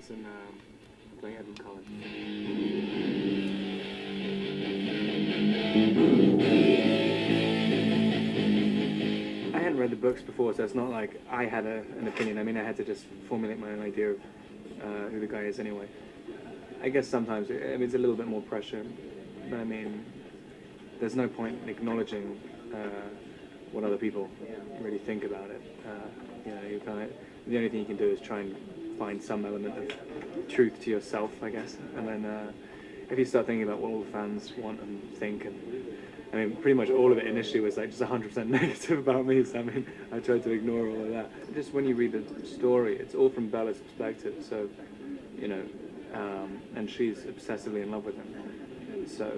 Pattinson playing Edward Cullen. I hadn't read the books before, so it's not like I had an opinion. I mean, I had to just formulate my own idea of who the guy is anyway. I guess sometimes it's a little bit more pressure, but I mean, there's no point in acknowledging what other people really think about it. You kind of, the only thing you can do is try and find some element of truth to yourself, I guess. And then if you start thinking about what all the fans want and think, and I mean, pretty much all of it initially was like just 100% negative about me. So I mean, I tried to ignore all of that. Just when you read the story, it's all from Bella's perspective. So, and she's obsessively in love with him. So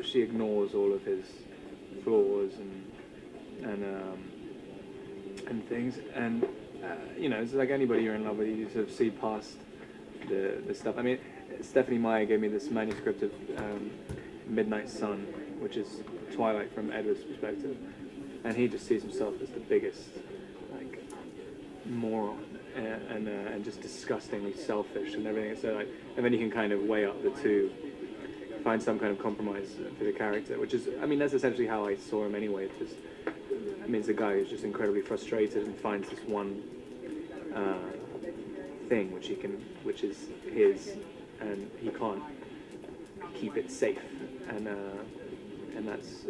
she ignores all of his flaws and things. And it's like anybody you're in love with, you sort of see past the stuff. I mean, Stephanie Meyer gave me this manuscript of Midnight Sun, which is Twilight from Edward's perspective, and he just sees himself as the biggest moron and just disgustingly selfish and everything. So and then you can kind of weigh up the two, find some kind of compromise for the character, which is, I mean, that's essentially how I saw him anyway. It's a guy who's just incredibly frustrated and finds this one thing which is his, and he can't keep it safe, and that's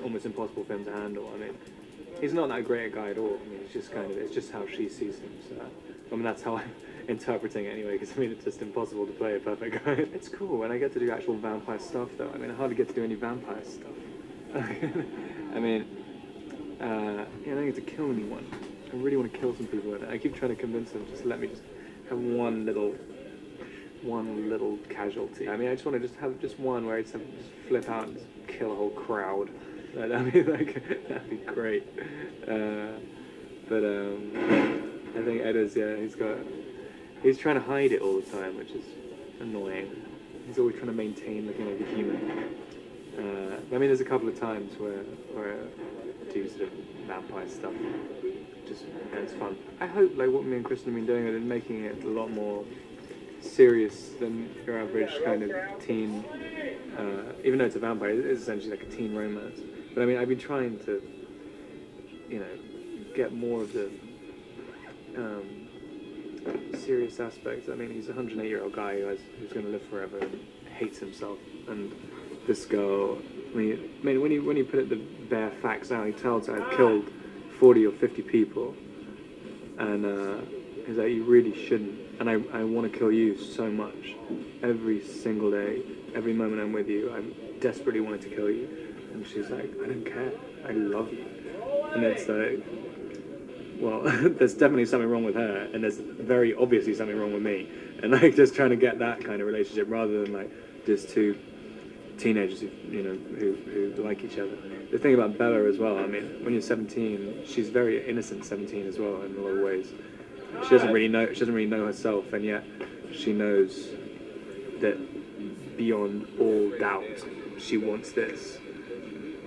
almost impossible for him to handle. I mean, he's not that great a guy at all. I mean, it's just how she sees him. So, I mean, that's how I'm interpreting it anyway, because I mean, it's just impossible to play a perfect guy. It's cool when I get to do actual vampire stuff, though. I mean, I hardly get to do any vampire stuff. I mean, I don't get to kill anyone. I really want to kill some people. I keep trying to convince them, just let me just have one little casualty. I mean, I just want to have just one where it's just flip out and just kill a whole crowd. That'd be great. But I think Edward's, he's trying to hide it all the time, which is annoying. He's always trying to maintain looking like a human. I mean, there's a couple of times where I do sort of vampire stuff. And it's fun. I hope what me and Kristen have been doing is making it a lot more serious than your average kind of teen, even though it's a vampire, it's essentially like a teen romance. But I mean, I've been trying to, get more of the serious aspects. I mean, he's a 108-year-old guy who's going to live forever and hates himself. And this girl, I mean, when you put it the bare facts out, he tells her I've killed 40 or 50 people, and he's like, you really shouldn't. And I want to kill you so much. Every single day, every moment I'm with you, I desperately wanted to kill you. And she's like, I don't care. I love you. And it's like, well, there's definitely something wrong with her, and there's very obviously something wrong with me. And just trying to get that kind of relationship rather than just two teenagers who like each other. The thing about Bella as well, I mean, when you're 17, she's very innocent 17 as well in a lot of ways. She doesn't really know herself, and yet she knows that beyond all doubt she wants this.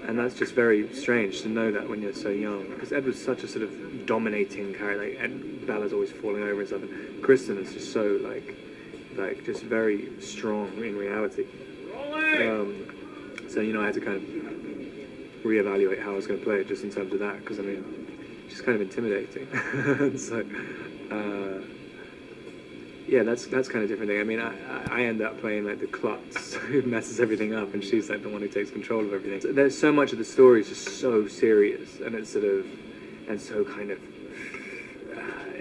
And that's just very strange to know that when you're so young, because Edward's such a sort of dominating character, and Bella's always falling over and stuff, and Kristen is just so just very strong in reality. So I had to kind of reevaluate how I was going to play it just in terms of that, because I mean, she's kind of intimidating. So that's kind of different thing. I mean, I end up playing the klutz who messes everything up, and she's the one who takes control of everything. So there's so much of the story is just so serious, and it's so kind of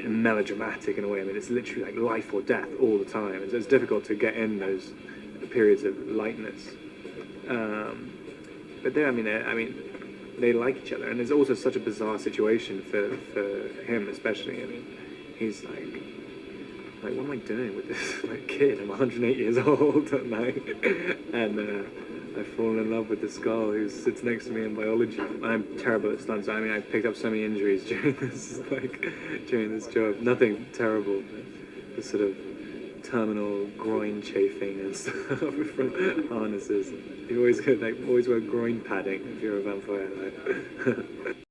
melodramatic in a way. I mean, it's literally life or death all the time, and so it's difficult to get in those periods of lightness. But they like each other, and there's also such a bizarre situation for him, especially. I mean, he's what am I doing with this kid? I'm 108 years old, and I've fallen in love with this girl who sits next to me in biology. I'm terrible at stunts. I mean, I picked up so many injuries during this job. Nothing terrible, but the sort of terminal groin chafing and stuff from harnesses. You always wear groin padding if you're a vampire.